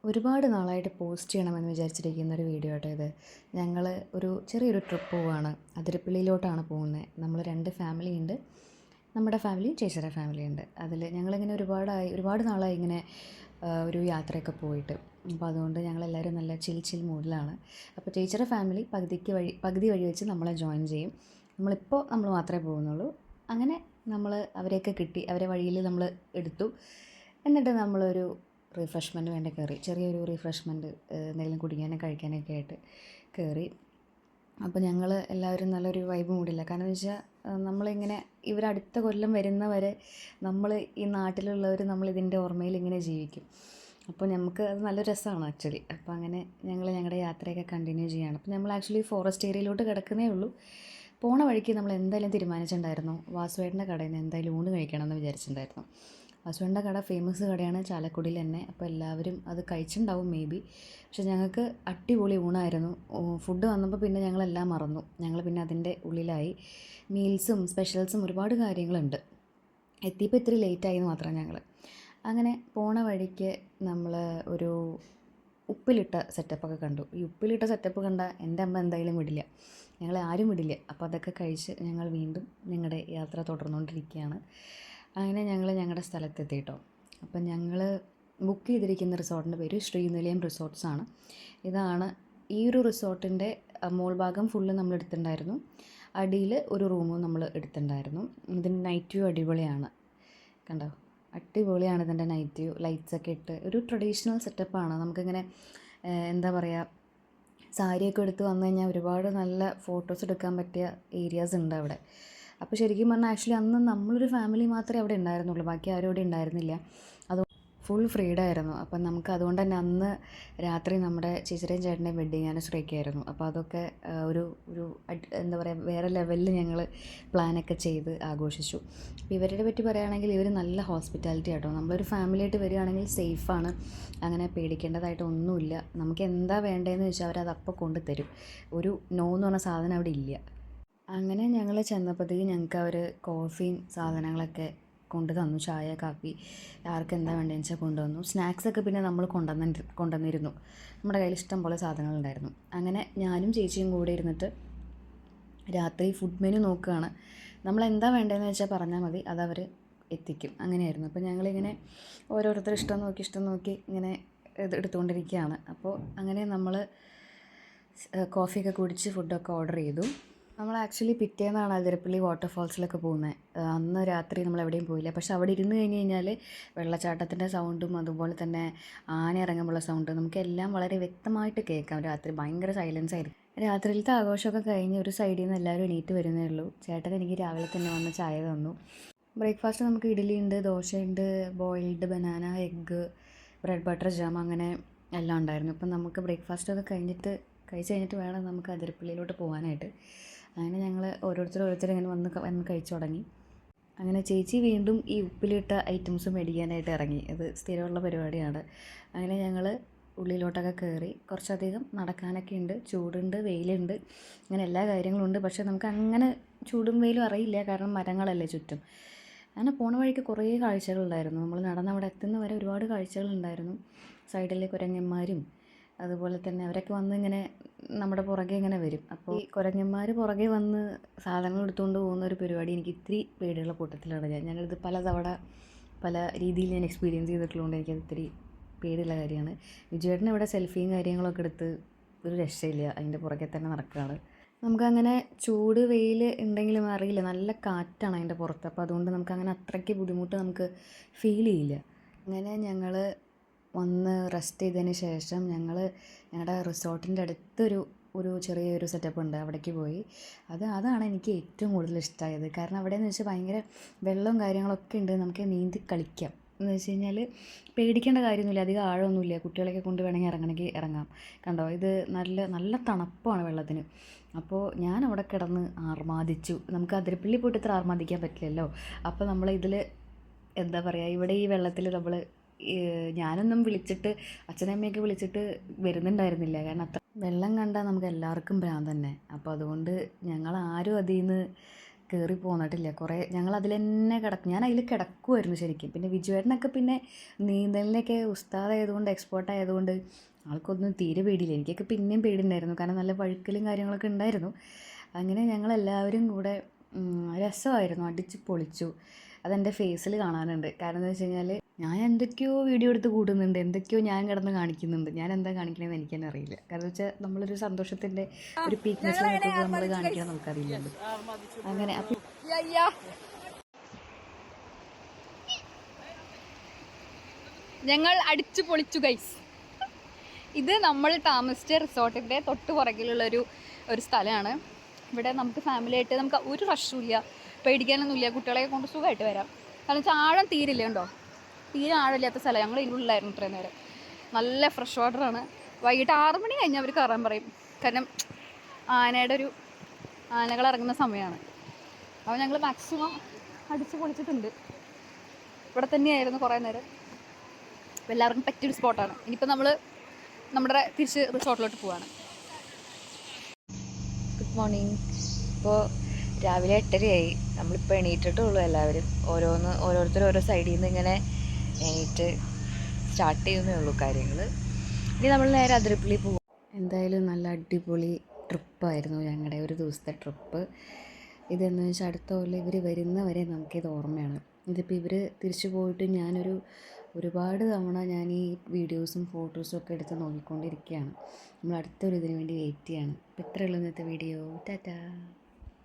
ഒരുപാട് നാളായിട്ട് പോസ്റ്റ് ചെയ്യണമെന്ന് വിചാരിച്ചിരിക്കുന്ന ഒരു വീഡിയോ ആട്ടോ ഇത്. ഞങ്ങൾ ചെറിയൊരു ട്രിപ്പ് പോവുകയാണ്. അതിരപ്പള്ളിയിലോട്ടാണ് പോകുന്നത്. നമ്മൾ 2 ഫാമിലി ഉണ്ട്. നമ്മുടെ ഫാമിലിയും ചേച്ചിയുടെ ഫാമിലിയും ഉണ്ട്. അതിൽ ഞങ്ങളിങ്ങനെ ഒരുപാട് നാളായി ഇങ്ങനെ ഒരു യാത്രയൊക്കെ പോയിട്ട്. അപ്പോൾ അതുകൊണ്ട് ഞങ്ങളെല്ലാവരും നല്ല ചിൽ മൂഡിലാണ്. അപ്പോൾ ചേച്ചിയുടെ ഫാമിലി പകുതി വഴി വെച്ച് നമ്മളെ ജോയിൻ ചെയ്യും. നമ്മൾ മാത്രമേ പോകുന്നുള്ളൂ. അങ്ങനെ നമ്മൾ അവരെയൊക്കെ കിട്ടി. അവരെ വഴിയിൽ നമ്മൾ എടുത്തു. എന്നിട്ട് നമ്മളൊരു റിഫ്രഷ്മെൻറ്റ് വേണ്ടി കയറി. ചെറിയൊരു റിഫ്രഷ്മെൻറ്റ് എന്തെങ്കിലും കുടിക്കാനും കഴിക്കാനൊക്കെ ആയിട്ട് കയറി. അപ്പോൾ ഞങ്ങൾ എല്ലാവരും നല്ലൊരു വൈബ് മൂഡില്ല. കാരണം എന്ന് വെച്ചാൽ നമ്മളിങ്ങനെ ഇവരടുത്ത കൊല്ലം വരുന്നവരെ നമ്മൾ ഈ നാട്ടിലുള്ളവർ നമ്മളിതിൻ്റെ ഓർമ്മയിൽ ഇങ്ങനെ ജീവിക്കും. അപ്പോൾ നമുക്ക് അത് നല്ല രസമാണ് ആക്ച്വലി. അപ്പോൾ അങ്ങനെ ഞങ്ങളുടെ യാത്രയൊക്കെ കണ്ടിന്യൂ ചെയ്യുകയാണ്. അപ്പോൾ നമ്മൾ ആക്ച്വലി ഫോറസ്റ്റ് ഏരിയയിലോട്ട് കിടക്കുന്നേ ഉള്ളൂ. പോണ വഴിക്ക് നമ്മൾ എന്തായാലും തീരുമാനിച്ചിട്ടുണ്ടായിരുന്നു വാസുവേട്ടൻ്റെ കടയിൽ നിന്ന് എന്തായാലും ഊണ് കഴിക്കണമെന്ന് വിചാരിച്ചിട്ടുണ്ടായിരുന്നു. വാസുവേട്ടൻ്റെ കട ഫേമസ് കടയാണ് ചാലക്കുടിയിൽ തന്നെ. അപ്പോൾ എല്ലാവരും അത് കഴിച്ചിട്ടുണ്ടാവും മേ ബി. പക്ഷെ ഞങ്ങൾക്ക് അടിപൊളി ഊണായിരുന്നു. ഫുഡ് വന്നപ്പോൾ പിന്നെ ഞങ്ങളെല്ലാം മറന്നു. ഞങ്ങൾ പിന്നെ അതിൻ്റെ ഉള്ളിലായി. മീൽസും സ്പെഷ്യൽസും ഒരുപാട് കാര്യങ്ങളുണ്ട്. എത്തിയപ്പോൾ ഇത്തിരി ലേറ്റായി എന്ന് മാത്രം ഞങ്ങൾ. അങ്ങനെ പോണ വഴിക്ക് നമ്മൾ ഒരു ഉപ്പിലിട്ട സെറ്റപ്പൊക്കെ കണ്ടു. ഈ ഉപ്പിലിട്ട സെറ്റപ്പ് കണ്ട എൻ്റെ അമ്മ എന്തായാലും വിടില്ല, ഞങ്ങളെ ആരും വിടില്ല. അപ്പോൾ അതൊക്കെ കഴിച്ച് ഞങ്ങൾ വീണ്ടും ഞങ്ങളുടെ യാത്ര തുടർന്നുകൊണ്ടിരിക്കുകയാണ്. അങ്ങനെ ഞങ്ങൾ ഞങ്ങളുടെ സ്ഥലത്തെത്തി കേട്ടോ. അപ്പം ഞങ്ങൾ ബുക്ക് ചെയ്തിരിക്കുന്ന റിസോർട്ടിൻ്റെ പേര് ശ്രീനിലയം റിസോർട്ട്സാണ്. ഇതാണ് ഈ ഒരു റിസോർട്ടിൻ്റെ മോൾ ഭാഗം ഫുള്ള് നമ്മൾ എടുത്തിട്ടുണ്ടായിരുന്നു. അടിയിൽ ഒരു റൂമും നമ്മൾ എടുത്തിട്ടുണ്ടായിരുന്നു. ഇതിൻ്റെ നൈറ്റ് വ്യൂ അടിപൊളിയാണ്, കണ്ടോ, അടിപൊളിയാണ് ഇതിൻ്റെ നൈറ്റ് വ്യൂ. ലൈറ്റ്സൊക്കെ ഇട്ട് ഒരു ട്രഡീഷണൽ സെറ്റപ്പാണ്. നമുക്കിങ്ങനെ എന്താ പറയുക, സാരിയൊക്കെ എടുത്ത് വന്നു കഴിഞ്ഞാൽ ഒരുപാട് നല്ല ഫോട്ടോസ് എടുക്കാൻ പറ്റിയ ഏരിയാസ് ഉണ്ട് അവിടെ. അപ്പോൾ ശരിക്കും പറഞ്ഞാൽ ആക്ച്വലി അന്ന് നമ്മളൊരു ഫാമിലി മാത്രമേ അവിടെ ഉണ്ടായിരുന്നുള്ളൂ, ബാക്കി ആരും അവിടെ ഉണ്ടായിരുന്നില്ല. അത് ഫുൾ ഫ്രീഡം ആയിരുന്നു. അപ്പം നമുക്ക് അതുകൊണ്ട് തന്നെ അന്ന് രാത്രി നമ്മുടെ ചേച്ചിയുടെയും ചേട്ടൻ്റെയും വെഡ്ഡിങ് ആനിവേഴ്സറി ആയിരുന്നു. അപ്പോൾ അതൊക്കെ ഒരു ഒരു എന്താ പറയുക, വേറെ ലെവലിൽ ഞങ്ങൾ പ്ലാനൊക്കെ ചെയ്ത് ആഘോഷിച്ചു. അപ്പോൾ ഇവരുടെ പറ്റി പറയുകയാണെങ്കിൽ ഇവർ നല്ല ഹോസ്പിറ്റാലിറ്റി ആട്ടോ. നമ്മളൊരു ഫാമിലി ആയിട്ട് വരികയാണെങ്കിൽ സേഫാണ്, അങ്ങനെ പേടിക്കേണ്ടതായിട്ട് ഒന്നുമില്ല. നമുക്ക് എന്താ വേണ്ടതെന്ന് വെച്ചാൽ അവരത് അപ്പോൾ കൊണ്ട് തരും. ഒരു നോ എന്ന് പറഞ്ഞ സാധനം അവിടെ ഇല്ല. അങ്ങനെ ഞങ്ങൾ ചെന്നപ്പോഴത്തേക്ക് ഞങ്ങൾക്ക് അവർ കോഫിയും സാധനങ്ങളൊക്കെ കൊണ്ട് തന്നു. ചായ, കാപ്പി, ആർക്ക് എന്താ വേണ്ടതെന്ന് വെച്ചാൽ കൊണ്ടുവന്നു. സ്നാക്സൊക്കെ പിന്നെ നമ്മൾ കൊണ്ടുവന്നിരുന്നു. നമ്മുടെ കയ്യിൽ ഇഷ്ടം പോലെ സാധനങ്ങളുണ്ടായിരുന്നു. അങ്ങനെ ഞാനും ചേച്ചിയും കൂടെ ഇരുന്നിട്ട് രാത്രി ഫുഡ് മെനു നോക്കുകയാണ്. നമ്മൾ എന്താ വേണ്ടതെന്ന് വെച്ചാൽ പറഞ്ഞാൽ മതി, അതവർ എത്തിക്കും. അങ്ങനെയായിരുന്നു. അപ്പോൾ ഞങ്ങളിങ്ങനെ ഓരോരുത്തർ ഇഷ്ടം നോക്കി ഇങ്ങനെ എടുത്തുകൊണ്ടിരിക്കുകയാണ്. അപ്പോൾ അങ്ങനെ നമ്മൾ കോഫിയൊക്കെ കുടിച്ച് ഫുഡൊക്കെ ഓർഡർ ചെയ്തു. നമ്മൾ ആക്ച്വലി പിറ്റേന്നാണ് അതിരപ്പള്ളി വാട്ടർഫാൾസിലൊക്കെ പോകുന്നത്. അന്ന് രാത്രി നമ്മൾ എവിടെയും പോയില്ല. പക്ഷെ അവിടെ ഇരുന്ന് കഴിഞ്ഞ് കഴിഞ്ഞാൽ വെള്ളച്ചാട്ടത്തിൻ്റെ സൗണ്ടും അതുപോലെ തന്നെ ആന ഇറങ്ങുമ്പോഴുള്ള സൗണ്ട് നമുക്കെല്ലാം വളരെ വ്യക്തമായിട്ട് കേൾക്കാം. രാത്രി ഭയങ്കര സൈലൻസ് ആയിരിക്കും. രാത്രിയിലത്തെ ആഘോഷമൊക്കെ കഴിഞ്ഞ് ഒരു സൈഡിൽ നിന്ന് എല്ലാവരും എണീറ്റ് വരുന്നേ ഉള്ളൂ. ചേട്ടൻ എനിക്ക് രാവിലെ തന്നെ വന്ന് ചായ തന്നു. ബ്രേക്ക്ഫാസ്റ്റ് നമുക്ക് ഇഡ്ഡലിയുണ്ട്, ദോശയുണ്ട്, boiled banana, egg, bread butter jam, അങ്ങനെ എല്ലാം ഉണ്ടായിരുന്നു. അപ്പം നമുക്ക് ബ്രേക്ക്ഫാസ്റ്റൊക്കെ കഴിച്ച് കഴിഞ്ഞിട്ട് വേണം നമുക്ക് അതിരപ്പള്ളിയിലോട്ട് പോകാനായിട്ട്. അങ്ങനെ ഞങ്ങൾ ഓരോരുത്തർ ഇങ്ങനെ വന്ന് കഴിച്ചു തുടങ്ങി. അങ്ങനെ ചേച്ചി വീണ്ടും ഈ ഉപ്പിലിട്ട ഐറ്റംസ് മേടിക്കാനായിട്ട് ഇറങ്ങി. അത് സ്ഥിരമുള്ള പരിപാടിയാണ്. അങ്ങനെ ഞങ്ങൾ ഉള്ളിലോട്ടൊക്കെ കയറി. കുറച്ചധികം നടക്കാനൊക്കെ ഉണ്ട്, ചൂടുണ്ട്, വെയിലുണ്ട്, അങ്ങനെ എല്ലാ കാര്യങ്ങളും ഉണ്ട്. പക്ഷേ നമുക്ക് അങ്ങനെ ചൂടും വെയിലും അറിയില്ല, കാരണം മരങ്ങളല്ലേ ചുറ്റും. അങ്ങനെ പോണ വഴിക്ക് കുറേ കാഴ്ചകളുണ്ടായിരുന്നു. നമ്മൾ നടന്നവിടെ എത്തുന്ന വരെ ഒരുപാട് കാഴ്ചകളുണ്ടായിരുന്നു. സൈഡിൽ കുരങ്ങന്മാരും അതുപോലെ തന്നെ അവരൊക്കെ വന്ന് ഇങ്ങനെ നമ്മുടെ പുറകെ ഇങ്ങനെ വരും. അപ്പോൾ ഈ കുരങ്ങന്മാർ പുറകെ വന്ന് സാധനങ്ങൾ എടുത്തുകൊണ്ട് പോകുന്ന ഒരു പരിപാടി എനിക്ക് ഇത്തിരി പേടിയുള്ള കൂട്ടത്തിലാണ് ഞാനത് പലതവണ പല രീതിയിൽ ഞാൻ എക്സ്പീരിയൻസ് ചെയ്തിട്ടുള്ളതുകൊണ്ട് എനിക്കത് ഇത്തിരി പേടിയുള്ള കാര്യമാണ്. വിജയേട്ടന് ഇവിടെ സെൽഫിയും കാര്യങ്ങളൊക്കെ എടുത്ത് ഒരു രക്ഷയില്ല, അതിൻ്റെ പുറകെ തന്നെ നടക്കുകയാണ്. നമുക്കങ്ങനെ ചൂട് വെയിൽ ഉണ്ടെങ്കിലും അറിയില്ല, നല്ല കാറ്റാണ് അതിൻ്റെ പുറത്ത്. അപ്പോൾ അതുകൊണ്ട് നമുക്കങ്ങനെ അത്രയ്ക്ക് ബുദ്ധിമുട്ട് നമുക്ക് ഫീൽ ചെയ്യില്ല. അങ്ങനെ ഞങ്ങൾ വന്ന് റെസ്റ്റ് ചെയ്തതിന് ശേഷം ഞങ്ങളുടെ റിസോർട്ടിൻ്റെ അടുത്തൊരു ചെറിയൊരു സെറ്റപ്പ് ഉണ്ട്, അവിടേക്ക് പോയി. അതാണ് എനിക്ക് ഏറ്റവും കൂടുതൽ ഇഷ്ടമായത്. കാരണം അവിടെയെന്ന് വെച്ചാൽ ഭയങ്കര വെള്ളവും കാര്യങ്ങളൊക്കെ ഉണ്ട്, നമുക്ക് നീന്തി കളിക്കാം. എന്ന് വെച്ച് കഴിഞ്ഞാൽ പേടിക്കേണ്ട കാര്യമൊന്നുമില്ല, അധികം ആഴമൊന്നുമില്ല. കുട്ടികളെയൊക്കെ കൊണ്ട് വേണമെങ്കിൽ ഇറങ്ങാം. കണ്ടോ, ഇത് നല്ല നല്ല തണുപ്പാണ് വെള്ളത്തിന്. അപ്പോൾ ഞാൻ അവിടെ കിടന്ന് ആർമാദിച്ചു. നമുക്ക് അതിരപ്പള്ളി പോയിട്ട് ഇത്ര ആർമാദിക്കാൻ പറ്റില്ലല്ലോ. അപ്പോൾ നമ്മൾ എന്താ പറയുക, ഇവിടെ ഈ വെള്ളത്തിൽ നമ്മൾ ഞാനൊന്നും വിളിച്ചിട്ട് അച്ഛനമ്മയൊക്കെ വിളിച്ചിട്ട് വരുന്നുണ്ടായിരുന്നില്ല, കാരണം അത്ര വെള്ളം കണ്ടാൽ നമുക്ക് എല്ലാവർക്കും ഭ്രാന്ത് തന്നെ. അപ്പോൾ അതുകൊണ്ട് ഞങ്ങളാരും അതിൽ നിന്ന് കയറി പോന്നിട്ടില്ല. കുറേ ഞങ്ങൾ അതിൽ തന്നെ കിടക്കും. ഞാൻ അതിൽ കിടക്കുമായിരുന്നു ശരിക്കും. പിന്നെ വിജുവേട്ടനൊക്കെ പിന്നെ നീന്തലിനൊക്കെ ഉസ്താദായതുകൊണ്ട് എക്സ്പേർട്ട് ആയതുകൊണ്ട് ആൾക്കൊന്നും തീരെ പേടിയില്ല. എനിക്കൊക്കെ പിന്നെയും പേടിയുണ്ടായിരുന്നു, കാരണം നല്ല വഴുക്കലും കാര്യങ്ങളൊക്കെ ഉണ്ടായിരുന്നു. അങ്ങനെ ഞങ്ങളെല്ലാവരും കൂടെ രസമായിരുന്നു, അടിച്ച് പൊളിച്ചു. അതെൻ്റെ ഫേസിൽ കാണാനുണ്ട്. കാരണം എന്താ വെച്ച് കഴിഞ്ഞാൽ ഞാൻ എന്തൊക്കെയോ വീഡിയോ എടുത്ത് കൂട്ടുന്നുണ്ട്, എന്തൊക്കെയോ ഞാൻ കിടന്ന് കാണിക്കുന്നുണ്ട്. ഞാൻ എന്താ കാണിക്കണമെന്ന് എനിക്ക് തന്നെ അറിയില്ല. കാരണം വെച്ചാൽ നമ്മളൊരു സന്തോഷത്തിൻ്റെ ഒരു പീക്ക്നെസ്സിൽ നിൽക്കുമ്പോൾ നമ്മൾ കാണിക്കണം നമുക്കറിയില്ലല്ലോ. അങ്ങനെ അപ്പം ഞങ്ങൾ അടിച്ചു പൊളിച്ചു ഗൈസ്. ഇത് നമ്മൾ താമസിച്ച റിസോർട്ടിൻ്റെ തൊട്ട് പുറകിലുള്ളൊരു സ്ഥലമാണ്. ഇവിടെ നമുക്ക് ഫാമിലി ആയിട്ട് നമുക്ക് ഒരു റഷും ഇല്ല, പേടിക്കാനൊന്നുമില്ല. കുട്ടികളെ കൊണ്ട് സുഖമായിട്ട് വരാം. കാരണം വെച്ചാൽ ആഴം തീരില്ല, ഉണ്ടോ, തീരെ ആഴമില്ലാത്ത സ്ഥലം. ഞങ്ങൾ ഇതിനുള്ളിലായിരുന്നു ഇത്രയും നേരം. നല്ല ഫ്രഷ് വാട്ടറാണ്. വൈകിട്ട് 6 മണി കഴിഞ്ഞാൽ അവർ കയറാൻ പറയും. കാരണം ആനകൾ ഇറങ്ങുന്ന സമയമാണ്. അപ്പോൾ ഞങ്ങൾ മാക്സിമം അടിച്ച് പൊളിച്ചിട്ടുണ്ട്. ഇവിടെ തന്നെയായിരുന്നു കുറേ നേരം. അപ്പോൾ എല്ലാവർക്കും പറ്റിയൊരു സ്പോട്ടാണ്. ഇനിയിപ്പോൾ നമ്മൾ നമ്മുടെ തിരിച്ച് റിസോർട്ടിലോട്ട് പോവാണ്. Good morning. ഇപ്പോൾ രാവിലെ 8:30 നമ്മളിപ്പോൾ എണീറ്റിട്ടുള്ളൂ. എല്ലാവരും ഓരോരുത്തർ ഓരോ സൈഡിൽ നിന്ന് ഇങ്ങനെ എണീറ്റ് സ്റ്റാർട്ട് ചെയ്യുന്നേ ഉള്ളൂ കാര്യങ്ങൾ. ഇനി നമ്മൾ നേരെ അതിരപ്പള്ളി പോകും. എന്തായാലും നല്ല അടിപൊളി ട്രിപ്പായിരുന്നു ഞങ്ങളുടെ ഒരു ദിവസത്തെ ട്രിപ്പ്. ഇതെന്ന് വെച്ചാൽ അടുത്ത കൊല്ലം ഇവർ വരുന്നവരെ നമുക്കിത് ഓർമ്മയാണ്. ഇതിപ്പോൾ ഇവർ തിരിച്ചു പോയിട്ട് ഒരുപാട് തവണ ഞാൻ ഈ വീഡിയോസും ഫോട്ടോസും ഒക്കെ എടുത്ത് നോക്കിക്കൊണ്ടിരിക്കുകയാണ്. നമ്മൾ അടുത്തൊരു ഇതിന് വേണ്ടി വെയിറ്റ് ചെയ്യാണ്. അപ്പോൾ ഇത്രയേ ഉള്ളൂ ഇന്നത്തെ വീഡിയോ. ടാറ്റാ.